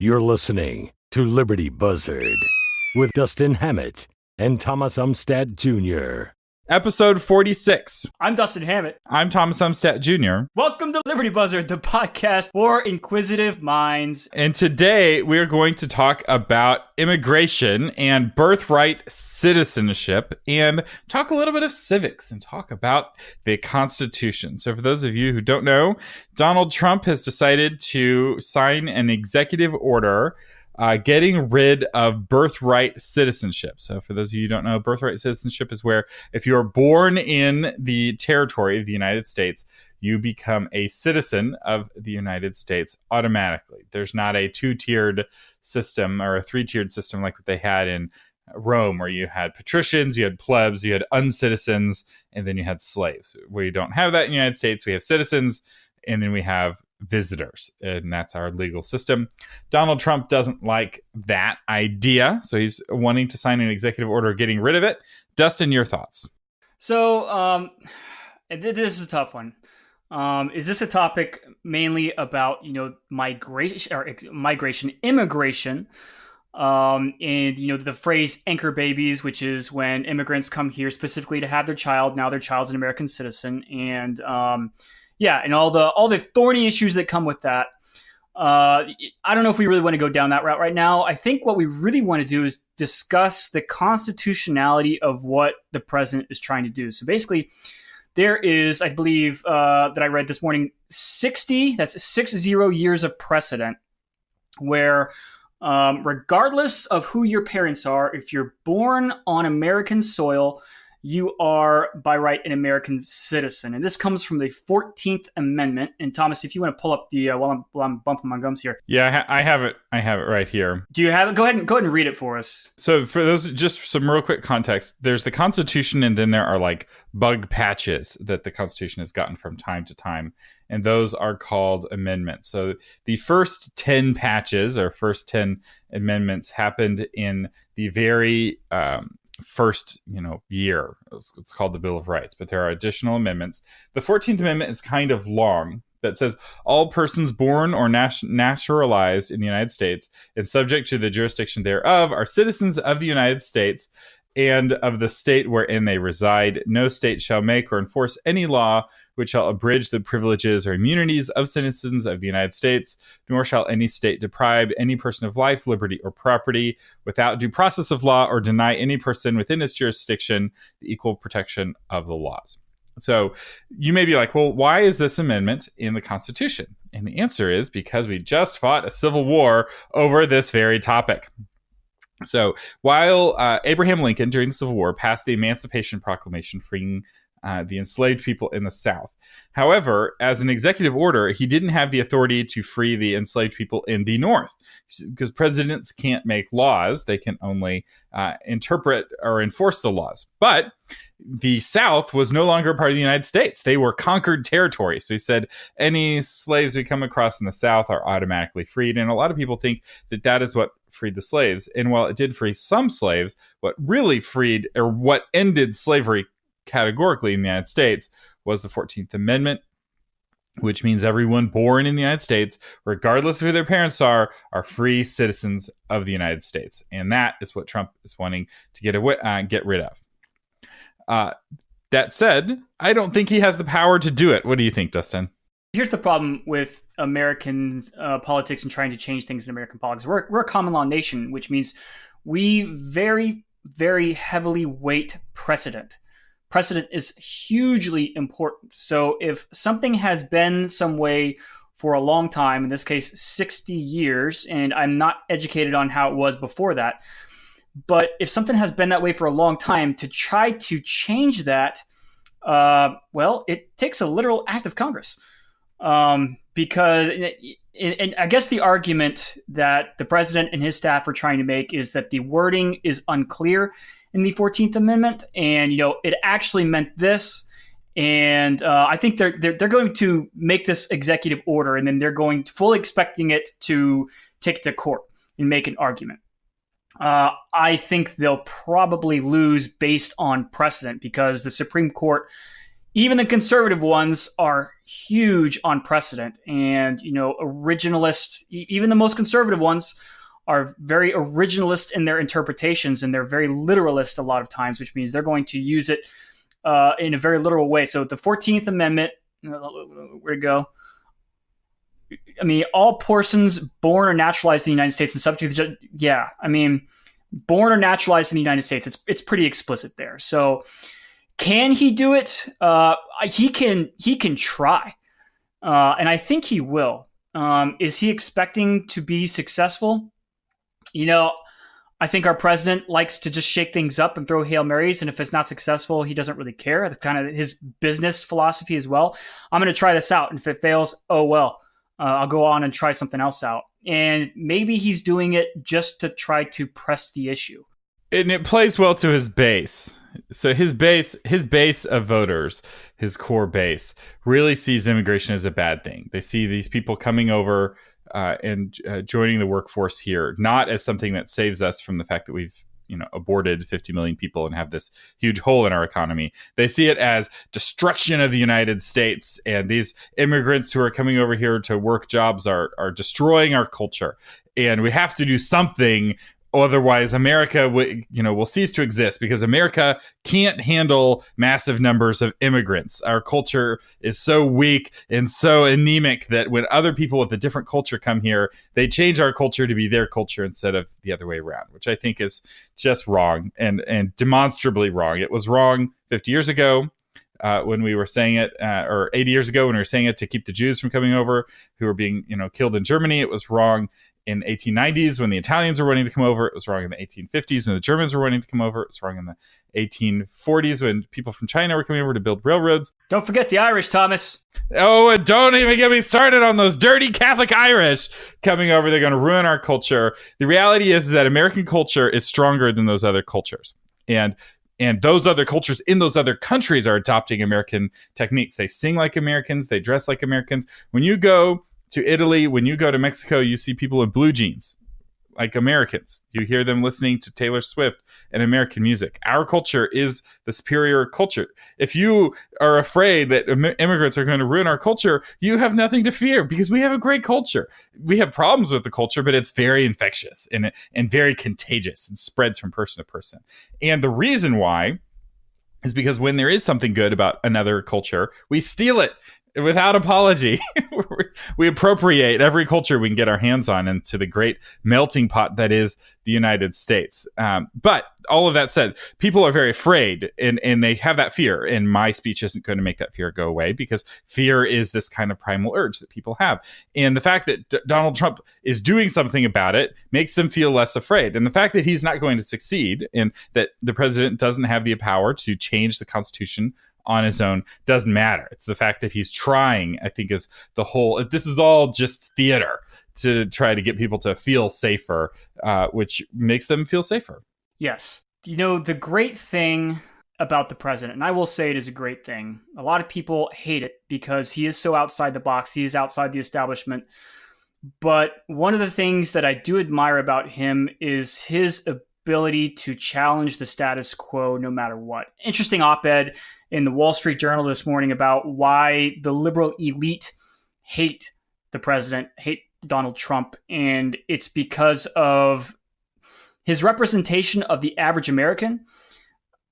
You're listening to Liberty Buzzard with Dustin Hammett and Thomas Umstattd Jr. Episode 46. I'm Dustin Hammett. I'm Thomas Umstattd Jr. Welcome to Liberty Buzzard, the podcast for inquisitive minds. And today we're going to talk about immigration and birthright citizenship and talk a little bit of civics and talk about the Constitution. So for those of you who don't know, Donald Trump has decided to sign an executive order getting rid of birthright citizenship. So for those of you who don't know, birthright citizenship is where if you're born in the territory of the United States, you become a citizen of the United States automatically. There's not a two-tiered system or a three-tiered system like what they had in Rome, where you had patricians, you had plebs, you had uncitizens, and then you had slaves. We don't have that in the United States. We have citizens, and then we have visitors, and that's our legal system. Donald Trump doesn't like that idea, so he's wanting to sign an executive order getting rid of it. Dustin, your thoughts? So, this is a tough one. Is this a topic mainly about, immigration, and, the phrase anchor babies, which is when immigrants come here specifically to have their child. Now their child's an American citizen, and, and all the thorny issues that come with that. I don't know if we really want to go down that route right now. I think what we really want to do is discuss the constitutionality of what the president is trying to do. So basically, there is, I believe, that I read this morning, 60 years of precedent where regardless of who your parents are, if you're born on American soil, you are, by right, an American citizen. And this comes from the 14th Amendment. And Thomas, if you want to pull up the, while I'm bumping my gums here. Yeah, I have it. I have it right here. Do you have it? Go ahead and read it for us. So for those, just some real quick context, there's the Constitution, and then there are like bug patches that the Constitution has gotten from time to time. And those are called amendments. So the first 10 patches or first 10 amendments happened in the very first year. It's called the Bill of Rights, but there are additional amendments. The 14th Amendment is kind of long, that says all persons born or naturalized in the United States and subject to the jurisdiction thereof are citizens of the United States and of the state wherein they reside. No state shall make or enforce any law which shall abridge the privileges or immunities of citizens of the United States, nor shall any state deprive any person of life, liberty, or property without due process of law, or deny any person within its jurisdiction the equal protection of the laws. So you may be like, well, why is this amendment in the Constitution? And the answer is because we just fought a civil war over this very topic. So while Abraham Lincoln, during the Civil War, passed the Emancipation Proclamation freeing the enslaved people in the South. However, as an executive order, he didn't have the authority to free the enslaved people in the North, because presidents can't make laws. They can only interpret or enforce the laws. But the South was no longer a part of the United States. They were conquered territory. So he said, any slaves we come across in the South are automatically freed. And a lot of people think that that is what freed the slaves. And while it did free some slaves, what really freed, or what ended slavery categorically in the United States, was the 14th Amendment, which means everyone born in the United States, regardless of who their parents are free citizens of the United States. And that is what Trump is wanting to get rid of. That said, I don't think he has the power to do it. What do you think, Dustin? Here's the problem with American politics and trying to change things in American politics. We're a common law nation, which means we very, very heavily weight precedent. Precedent is hugely important. So if something has been some way for a long time, in this case 60 years, and I'm not educated on how it was before that, but if something has been that way for a long time, to try to change that, it takes a literal act of Congress. Because and I guess the argument that the president and his staff are trying to make is that the wording is unclear in the 14th Amendment, and it actually meant this. And I think they're going to make this executive order, and then they're going fully expecting it to take it to court and make an argument. I think they'll probably lose based on precedent, because the Supreme Court even the conservative ones are huge on precedent, and originalist. Even the most conservative ones are very originalist in their interpretations, and they're very literalist a lot of times, which means they're going to use it in a very literal way. So the 14th Amendment, where'd it go? I mean, all persons born or naturalized in the United States and subject to born or naturalized in the United States. It's pretty explicit there. So can he do it? He can try, and I think he will. Is he expecting to be successful? I think our president likes to just shake things up and throw Hail Marys, and if it's not successful, he doesn't really care. That's kind of his business philosophy as well. I'm going to try this out, and if it fails, oh well. I'll go on and try something else out. And maybe he's doing it just to try to press the issue. And it plays well to his base. So his base of voters, his core base, really sees immigration as a bad thing. They see these people coming over and joining the workforce here, not as something that saves us from the fact that we've aborted 50 million people and have this huge hole in our economy. They see it as destruction of the United States, and these immigrants who are coming over here to work jobs are destroying our culture, and we have to do something. Otherwise, America will cease to exist, because America can't handle massive numbers of immigrants. Our culture is so weak and so anemic that when other people with a different culture come here, they change our culture to be their culture instead of the other way around, which I think is just wrong and demonstrably wrong. It was wrong 50 years ago. When we were saying it, or 80 years ago when we were saying it to keep the Jews from coming over who were being killed in Germany. It was wrong in 1890s when the Italians were wanting to come over. It was wrong in the 1850s when the Germans were wanting to come over. It was wrong in the 1840s when people from China were coming over to build railroads. Don't forget the Irish, Thomas. Oh, and don't even get me started on those dirty Catholic Irish coming over. They're going to ruin our culture. The reality is that American culture is stronger than those other cultures. And those other cultures in those other countries are adopting American techniques. They sing like Americans. They dress like Americans. When you go to Italy, when you go to Mexico, you see people in blue jeans like Americans. You hear them listening to Taylor Swift and American music. Our culture is the superior culture. If you are afraid that immigrants are going to ruin our culture, you have nothing to fear, because we have a great culture. We have problems with the culture, but it's very infectious and very contagious and spreads from person to person. And the reason why is because when there is something good about another culture, we steal it without apology. We appropriate every culture we can get our hands on into the great melting pot that is the United States. But all of that said, people are very afraid, and they have that fear. And my speech isn't going to make that fear go away, because fear is this kind of primal urge that people have. And the fact that Donald Trump is doing something about it makes them feel less afraid. And the fact that he's not going to succeed, and that the president doesn't have the power to change the Constitution on his own, doesn't matter. It's the fact that he's trying, I think, is the whole. This is all just theater to try to get people to feel safer, which makes them feel safer. Yes. The great thing about the president, and I will say it is a great thing, a lot of people hate it because he is so outside the box. He is outside the establishment. But one of the things that I do admire about him is his ability to challenge the status quo no matter what. Interesting op-ed in the Wall Street Journal this morning about why the liberal elite hate the president, hate Donald Trump. And it's because of his representation of the average American,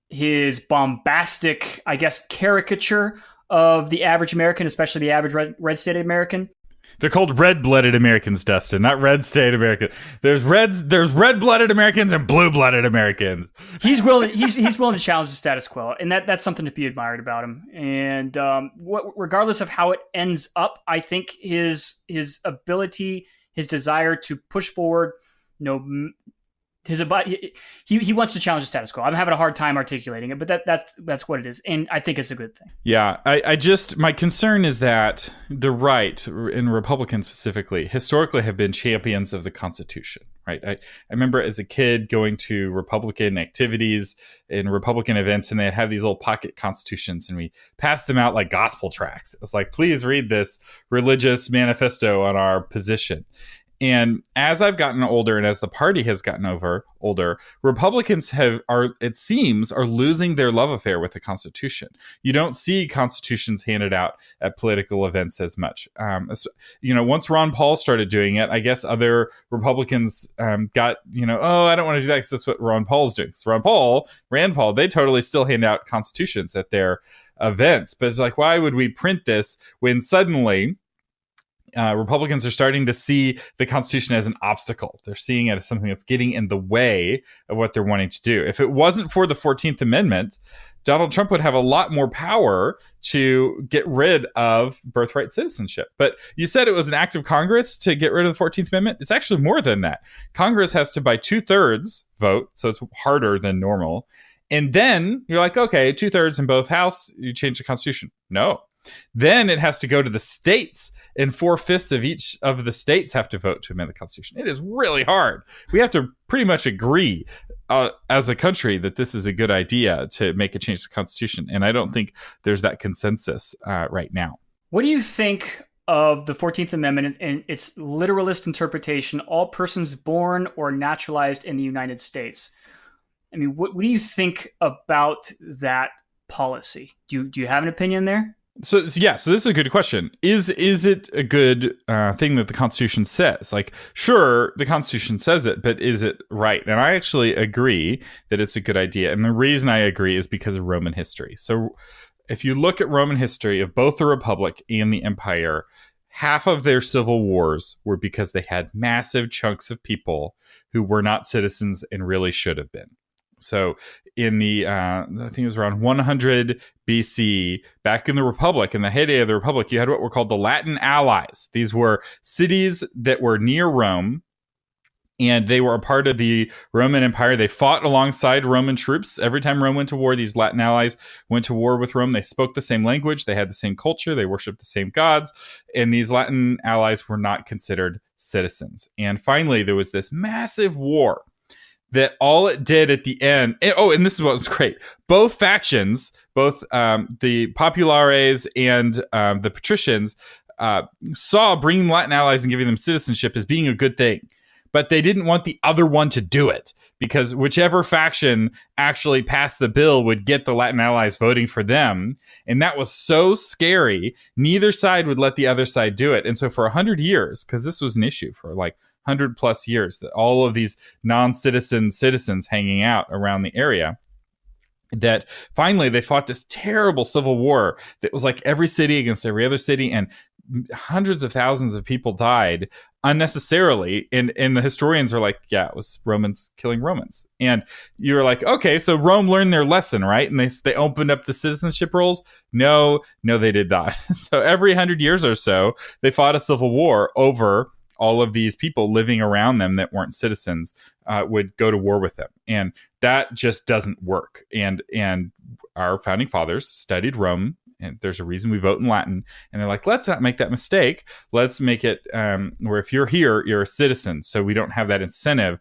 his bombastic, I guess, caricature of the average American, especially the average red state American. They're called red-blooded Americans, Dustin, not red state Americans. There's red-blooded Americans and blue-blooded Americans. He's willing to challenge the status quo, and that's something to be admired about him. And regardless of how it ends up, I think his ability, his desire to push forward, he wants to challenge the status quo. I'm having a hard time articulating it, but that's what it is, and I think it's a good thing. Yeah, my concern is that the right, and Republicans specifically, historically have been champions of the Constitution. Right, I remember as a kid going to Republican activities and Republican events, and they'd have these little pocket constitutions, and we passed them out like gospel tracts. It was like, please read this religious manifesto on our position. And as I've gotten older and as the party has gotten older, Republicans are losing their love affair with the Constitution. You don't see constitutions handed out at political events as much. Once Ron Paul started doing it, I guess other Republicans got, oh, I don't want to do that because that's what Ron Paul's doing. So Rand Paul, they totally still hand out constitutions at their events. But it's like, why would we print this when suddenly Republicans are starting to see the Constitution as an obstacle? They're seeing it as something that's getting in the way of what they're wanting to do. If it wasn't for the 14th Amendment, Donald Trump would have a lot more power to get rid of birthright citizenship. But you said it was an act of Congress to get rid of the 14th Amendment. It's actually more than that. Congress has to, by 2/3 vote, so it's harder than normal. And then you're like, okay, 2/3 in both House, you change the Constitution. No. Then it has to go to the states, and 4/5 of each of the states have to vote to amend the Constitution. It is really hard. We have to pretty much agree as a country that this is a good idea to make a change to the Constitution. And I don't think there's that consensus right now. What do you think of the 14th Amendment and its literalist interpretation, all persons born or naturalized in the United States? I mean, what do you think about that policy? Do you have an opinion there? So this is a good question. Is it a good thing that the Constitution says? Like, sure, the Constitution says it, but is it right? And I actually agree that it's a good idea. And the reason I agree is because of Roman history. So if you look at Roman history of both the Republic and the Empire, half of their civil wars were because they had massive chunks of people who were not citizens and really should have been. So in the, I think it was around 100 BC, back in the Republic, in the heyday of the Republic, you had what were called the Latin allies. These were cities that were near Rome, and they were a part of the Roman Empire. They fought alongside Roman troops. Every time Rome went to war, these Latin allies went to war with Rome. They spoke the same language. They had the same culture. They worshiped the same gods. And these Latin allies were not considered citizens. And finally, there was this massive war that all it did at the end, and this is what was great. Both factions, both the populares and the patricians, saw bringing Latin allies and giving them citizenship as being a good thing. But they didn't want the other one to do it, because whichever faction actually passed the bill would get the Latin allies voting for them. And that was so scary. Neither side would let the other side do it. And so for 100 years, because this was an issue for like 100 plus years, that all of these citizens hanging out around the area, that finally they fought this terrible civil war that was like every city against every other city, and hundreds of thousands of people died unnecessarily. And the historians are like, yeah, it was Romans killing Romans. And you're like, okay, so Rome learned their lesson, right? And they opened up the citizenship rolls. No, they did not. So every 100 years or so, they fought a civil war over all of these people living around them that weren't citizens, would go to war with them. And that just doesn't work. And our founding fathers studied Rome, and there's a reason we vote in Latin. And they're like, let's not make that mistake. Let's make it where if you're here, you're a citizen. So we don't have that incentive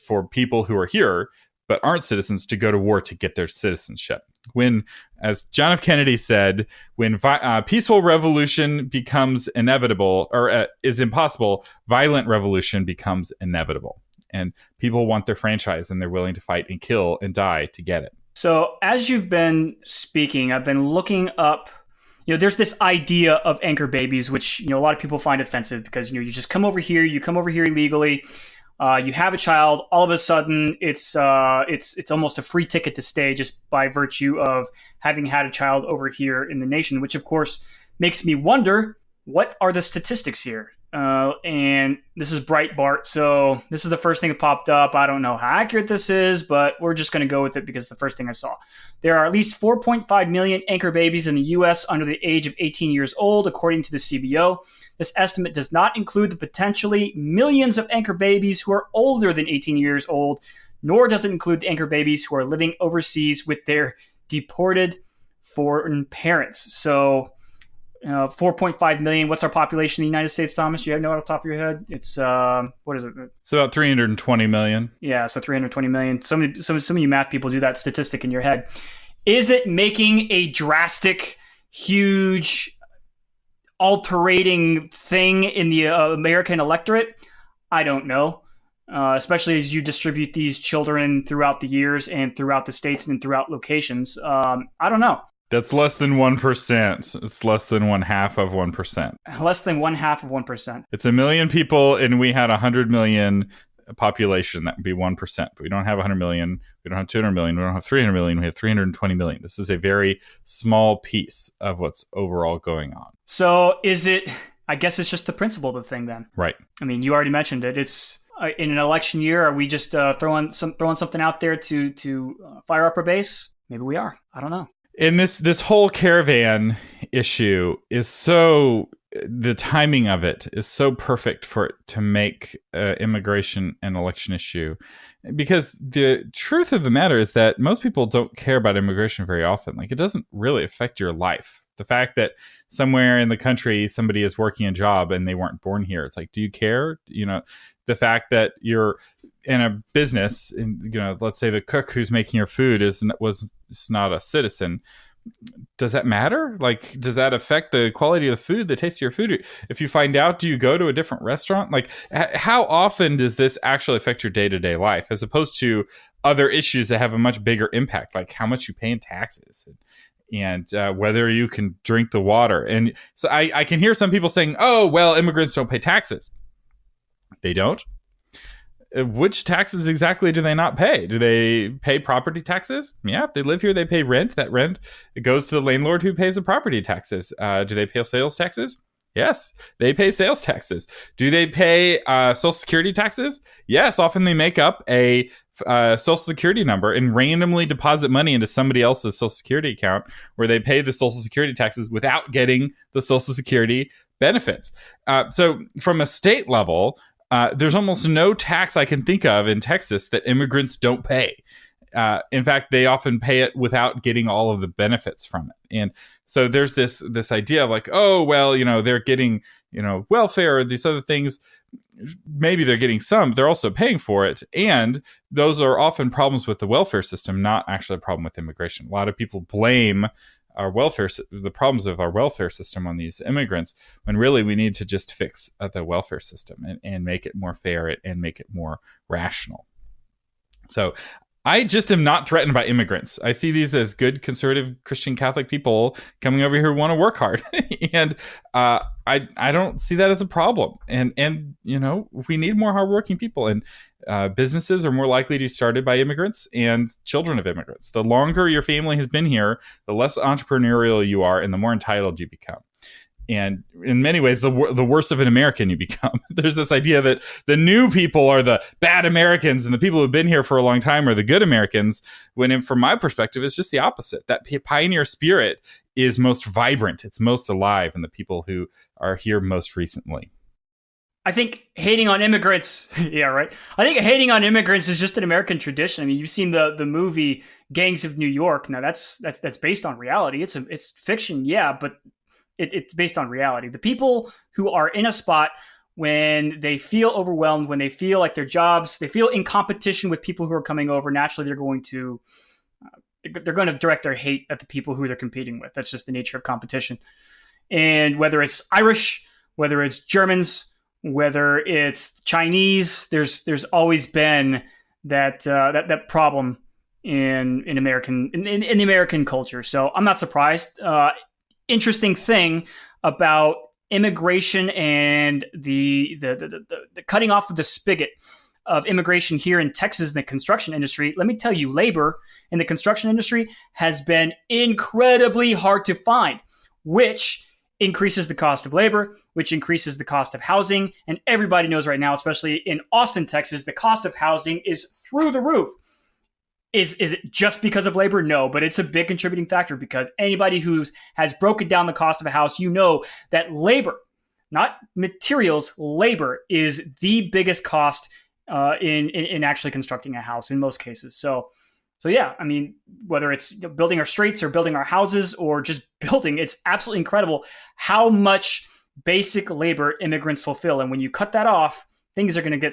for people who are here but aren't citizens to go to war to get their citizenship. When, as John F. Kennedy said, when peaceful revolution becomes inevitable or is impossible, violent revolution becomes inevitable. And people want their franchise, and they're willing to fight and kill and die to get it. So as you've been speaking, I've been looking up, there's this idea of anchor babies, which, a lot of people find offensive because, you just come over here illegally. You have a child, all of a sudden it's almost a free ticket to stay just by virtue of having had a child over here in the nation, which of course makes me wonder, what are the statistics here? And this is Breitbart, so this is the first thing that popped up. I don't know how accurate this is, but we're just going to go with it because it's the first thing I saw. There are at least 4.5 million anchor babies in the U.S. under the age of 18 years old, according to the CBO. This estimate does not include the potentially millions of anchor babies who are older than 18 years old, nor does it include the anchor babies who are living overseas with their deported foreign parents. So 4.5 million. What's our population in the United States, Thomas? Do you know off the top of your head? It's, what is it? It's about 320 million. Yeah, so 320 million. Some of you math people do that statistic in your head. Is it making a drastic, huge, altering thing in the American electorate? I don't know. Especially as you distribute these children throughout the years and throughout the states and throughout locations. I don't know. That's less than 1%. It's less than 1/2 of 1%. Less than 1/2 of 1%. It's 1 million people, and we had 100 million population. That would be 1%. But we don't have 100 million. We don't have 200 million. We don't have 300 million. We have 320 million. This is a very small piece of what's overall going on. So is it? I guess it's just the principle of the thing then. Right. I mean, you already mentioned it. It's in an election year. Are we just throwing something out there to fire up our base? Maybe we are. I don't know. And this whole caravan issue is so, the timing of it is so perfect for it to make immigration an election issue, because the truth of the matter is that most people don't care about immigration very often. Like, it doesn't really affect your life. The fact that somewhere in the country somebody is working a job and they weren't born here, it's like, do you care? You know, the fact that you're in a business, and let's say the cook who's making your food was not a citizen. Does that matter? Like, does that affect the quality of the food, the taste of your food? If you find out, do you go to a different restaurant? Like, how often does this actually affect your day-to-day life, as opposed to other issues that have a much bigger impact, like how much you pay in taxes and whether you can drink the water? And so I can hear some people saying, oh, well, immigrants don't pay taxes. They don't? Which taxes exactly do they not pay? Do they pay property taxes? Yeah, if they live here, they pay rent. That rent, it goes to the landlord who pays the property taxes. Do they pay sales taxes? Yes, they pay sales taxes. Do they pay Social Security taxes? Yes, often they make up a Social Security number and randomly deposit money into somebody else's Social Security account, where they pay the Social Security taxes without getting the Social Security benefits. So from a state level, there's almost no tax I can think of in Texas that immigrants don't pay. In fact, they often pay it without getting all of the benefits from it. And so there's this idea of like, oh, well, they're getting, welfare or these other things. Maybe they're getting some, they're also paying for it. And those are often problems with the welfare system, not actually a problem with immigration. A lot of people blame the problems of our welfare system on these immigrants, when really we need to just fix the welfare system and make it more fair and make it more rational. So I just am not threatened by immigrants. I see these as good conservative Christian Catholic people coming over here who want to work hard. And I don't see that as a problem. And we need more hardworking people. And businesses are more likely to be started by immigrants and children of immigrants. The longer your family has been here, the less entrepreneurial you are and the more entitled you become. And in many ways, the worse of an American you become. There's this idea that the new people are the bad Americans and the people who've been here for a long time are the good Americans, when from my perspective, it's just the opposite. That pioneer spirit is most vibrant. It's most alive in the people who are here most recently. I think hating on immigrants, yeah, right. I think hating on immigrants is just an American tradition. I mean, you've seen the movie Gangs of New York. Now that's based on reality. It's fiction, yeah, but it's based on reality. The people who are in a spot when they feel overwhelmed, when they feel like their jobs, they feel in competition with people who are coming over, naturally they're going to direct their hate at the people who they're competing with. That's just the nature of competition. And whether it's Irish, whether it's Germans, whether it's Chinese, there's always been that problem in the American culture. So I'm not surprised. Interesting thing about immigration and the cutting off of the spigot of immigration here in Texas in the construction industry. Let me tell you, labor in the construction industry has been incredibly hard to find, which increases the cost of labor, which increases the cost of housing. And everybody knows right now, especially in Austin, Texas, the cost of housing is through the roof. Is it just because of labor? No, but it's a big contributing factor, because anybody who has broken down the cost of a house, that labor, not materials, labor is the biggest cost in actually constructing a house in most cases. So yeah, I mean, whether it's building our streets or building our houses or just building, it's absolutely incredible how much basic labor immigrants fulfill. And when you cut that off, things are going to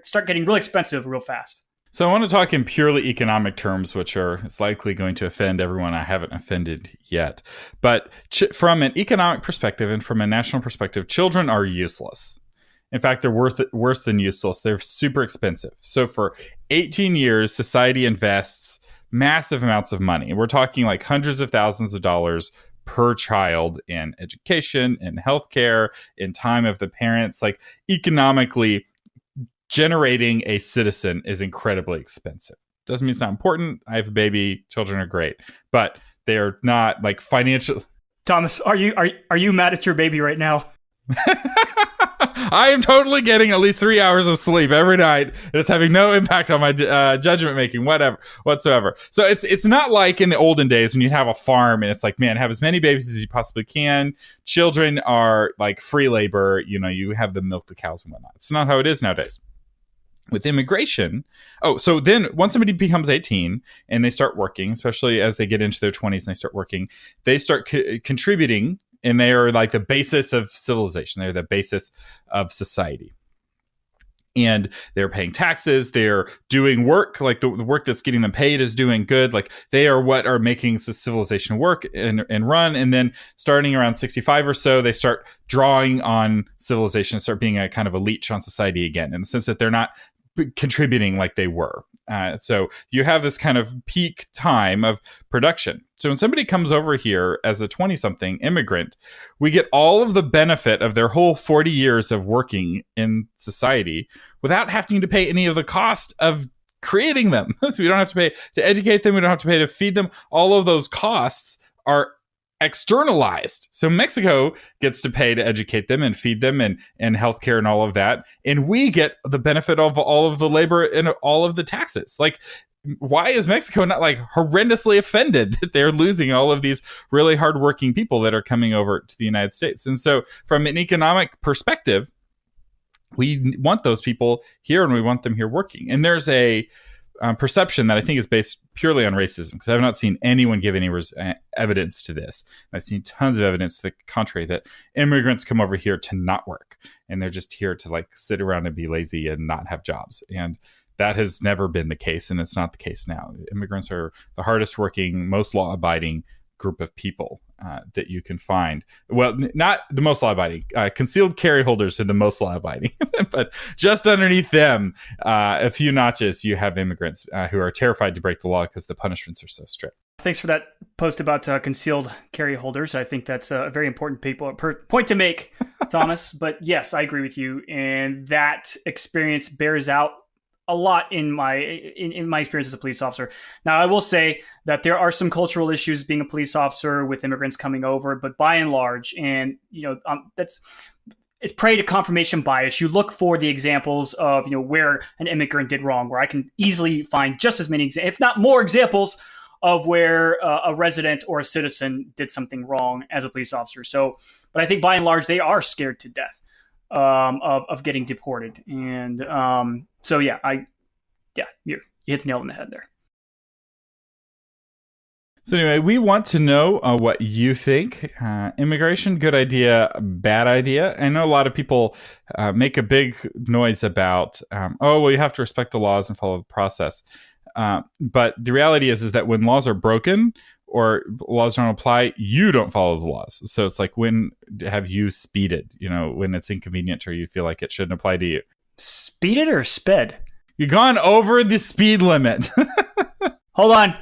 start getting really expensive real fast. So I want to talk in purely economic terms, which is likely going to offend everyone I haven't offended yet. But from an economic perspective and from a national perspective, children are useless. In fact, they're worse than useless. They're super expensive. So for 18 years, society invests massive amounts of money. We're talking like hundreds of thousands of dollars per child in education, in healthcare, in time of the parents. Like economically, generating a citizen is incredibly expensive. Doesn't mean it's not important. I have a baby. Children are great, but they are not like financial. Thomas, are you mad at your baby right now? I am totally getting at least 3 hours of sleep every night. And it's having no impact on my judgment making, whatsoever. So it's not like in the olden days when you'd have a farm and it's like, man, have as many babies as you possibly can. Children are like free labor. You know, you have them milk the cows and whatnot. It's not how it is nowadays. With immigration, so then once somebody becomes 18 and they start working, especially as they get into their 20s and they start working, they start contributing, and they are like the basis of civilization. They're the basis of society. And they're paying taxes. They're doing work. Like the work that's getting them paid is doing good. Like they are what are making civilization work and run. And then starting around 65 or so, they start drawing on civilization, start being a kind of a leech on society again, in the sense that they're not contributing like they were. So you have this kind of peak time of production. So when somebody comes over here as a 20-something immigrant, we get all of the benefit of their whole 40 years of working in society without having to pay any of the cost of creating them. So we don't have to pay to educate them. We don't have to pay to feed them. All of those costs are externalized. So Mexico gets to pay to educate them and feed them and healthcare and all of that. And we get the benefit of all of the labor and all of the taxes. Like, why is Mexico not like horrendously offended that they're losing all of these really hardworking people that are coming over to the United States? And so from an economic perspective, we want those people here and we want them here working. And there's a perception that I think is based purely on racism, because I've not seen anyone give any evidence to this. I've seen tons of evidence to the contrary, that immigrants come over here to not work, and they're just here to like sit around and be lazy and not have jobs. And that has never been the case, and it's not the case now. Immigrants are the hardest working, most law-abiding group of people that you can find. Well, not the most law-abiding. Concealed carry holders are the most law-abiding. But just underneath them, a few notches, you have immigrants who are terrified to break the law because the punishments are so strict. Thanks for that post about concealed carry holders. I think that's a very important point to make, Thomas. But yes, I agree with you. And that experience bears out a lot in my experience as a police officer. Now, I will say that there are some cultural issues being a police officer with immigrants coming over, but by and large, and it's prey to confirmation bias. You look for the examples of where an immigrant did wrong, where I can easily find just as many, if not more, examples of where a resident or a citizen did something wrong as a police officer. So, but I think by and large, they are scared to death of getting deported. And so, you hit the nail on the head there. So anyway, we want to know what you think. Immigration, good idea, bad idea. I know a lot of people make a big noise about, you have to respect the laws and follow the process. But the reality is that when laws are broken or laws don't apply, you don't follow the laws. So it's like, when have you speeded? When it's inconvenient or you feel like it shouldn't apply to you. Speeded or sped? You've gone over the speed limit. Hold on.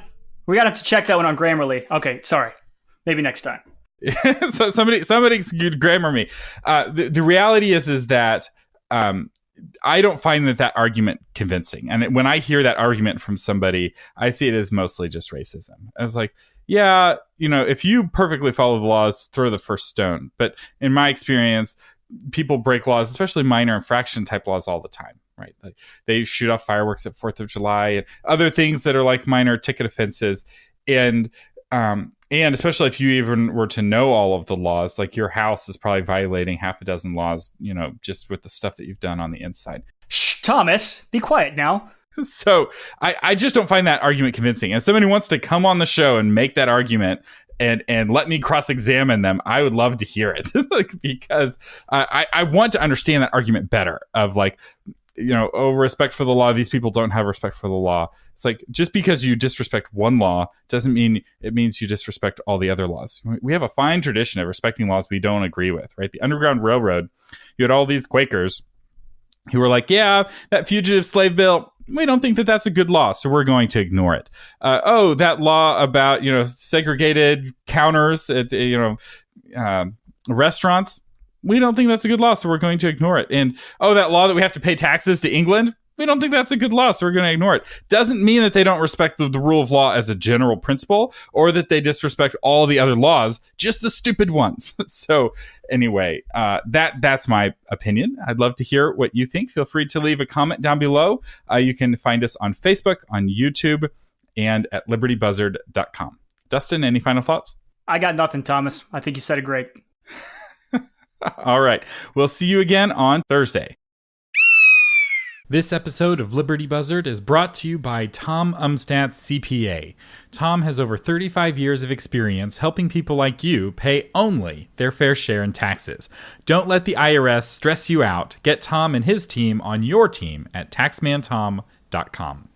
We gotta have to check that one on Grammarly. Okay, sorry. Maybe next time. So somebody could grammar me. The reality is that I don't find that argument convincing. And when I hear that argument from somebody, I see it as mostly just racism. I was like, yeah, if you perfectly follow the laws, throw the first stone. But in my experience, people break laws, especially minor infraction type laws, all the time. Right? Like they shoot off fireworks at 4th of July and other things that are like minor ticket offenses. And especially if you even were to know all of the laws, like your house is probably violating half a dozen laws, just with the stuff that you've done on the inside. Shh, Thomas, be quiet now. So I just don't find that argument convincing. And somebody wants to come on the show and make that argument and let me cross-examine them, I would love to hear it. Because I want to understand that argument better of like, respect for the law. These people don't have respect for the law. It's like, just because you disrespect one law doesn't mean it means you disrespect all the other laws. We have a fine tradition of respecting laws we don't agree with, right? The Underground Railroad, you had all these Quakers who were like, yeah, that fugitive slave bill, we don't think that that's a good law, so we're going to ignore it. That law about, segregated counters at, restaurants, we don't think that's a good law, so we're going to ignore it. And, that law that we have to pay taxes to England, we don't think that's a good law, so we're going to ignore it. Doesn't mean that they don't respect the rule of law as a general principle, or that they disrespect all the other laws, just the stupid ones. So anyway, that's my opinion. I'd love to hear what you think. Feel free to leave a comment down below. You can find us on Facebook, on YouTube, and at libertybuzzard.com. Dustin, any final thoughts? I got nothing, Thomas. I think you said it great. All right. We'll see you again on Thursday. This episode of Liberty Buzzard is brought to you by Tom Umstadt CPA. Tom has over 35 years of experience helping people like you pay only their fair share in taxes. Don't let the IRS stress you out. Get Tom and his team on your team at taxmantom.com.